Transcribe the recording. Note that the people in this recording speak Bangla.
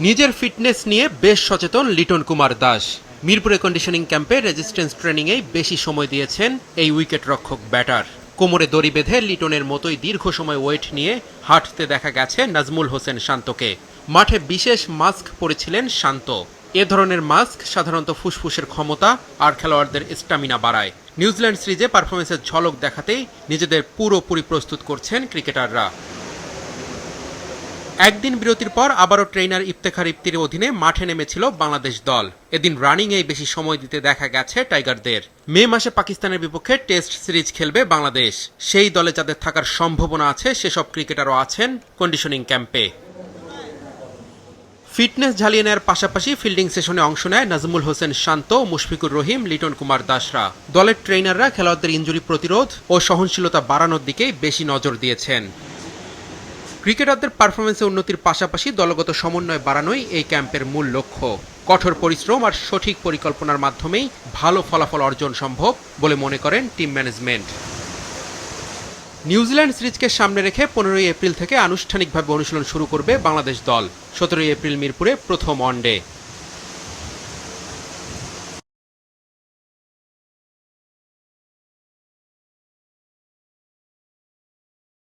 নিজের ফিটনেস নিয়ে বেশ সচেতন লিটন কুমার দাস। মিরপুরে কন্ডিশনিং ক্যাম্পে রেজিস্ট্যান্স ট্রেনিংয়ে বেশি সময় দিয়েছেন এই উইকেট রক্ষক ব্যাটার। কোমরে দড়ি বেঁধে লিটনের মতোই দীর্ঘ সময় ওয়েট নিয়ে হাঁটতে দেখা গেছে নাজমুল হোসেন শান্তকে। মাঠে বিশেষ মাস্ক পরেছিলেন শান্ত। এ ধরনের মাস্ক সাধারণত ফুসফুসের ক্ষমতা আর খেলোয়াড়দের স্ট্যামিনা বাড়ায়। নিউজিল্যান্ড সিরিজে পারফরমেন্সের ঝলক দেখাতেই নিজেদের পুরোপুরি প্রস্তুত করছেন ক্রিকেটাররা। একদিন বিরতির পর আবারও ট্রেনার ইফতেখার ইফতির অধীনে মাঠে নেমেছিল বাংলাদেশ দল। এদিন রানিংয়েই বেশি সময় দিতে দেখা গেছে টাইগারদের। মে মাসে পাকিস্তানের বিপক্ষে টেস্ট সিরিজ খেলবে বাংলাদেশ। সেই দলে যাদের থাকার সম্ভাবনা আছে সেসব ক্রিকেটারও আছেন কন্ডিশনিং ক্যাম্পে। ফিটনেস ঝালিয়ে নেওয়ার পাশাপাশি ফিল্ডিং সেশনে অংশ নেয় নাজমুল হোসেন শান্ত, মুশফিকুর রহিম, লিটন কুমার দাসরা। দলের ট্রেনাররা খেলোয়াড়দের ইনজুরি প্রতিরোধ ও সহনশীলতা বাড়ানোর দিকেই বেশি নজর দিয়েছেন। ক্রিকেটারদের পারফরমেন্সে উন্নতির পাশাপাশি দলগত সমন্বয় বাড়ানোই এই ক্যাম্পের মূল লক্ষ্য। কঠোর পরিশ্রম আর সঠিক পরিকল্পনার মাধ্যমেই ভালো ফলাফল অর্জন সম্ভব বলে মনে করেন টিম ম্যানেজমেন্ট। নিউজিল্যান্ড সিরিজকে সামনে রেখে 15 এপ্রিল থেকে আনুষ্ঠানিকভাবে অনুশীলন শুরু করবে বাংলাদেশ দল। 17 এপ্রিল মিরপুরে প্রথম ওয়ানডে।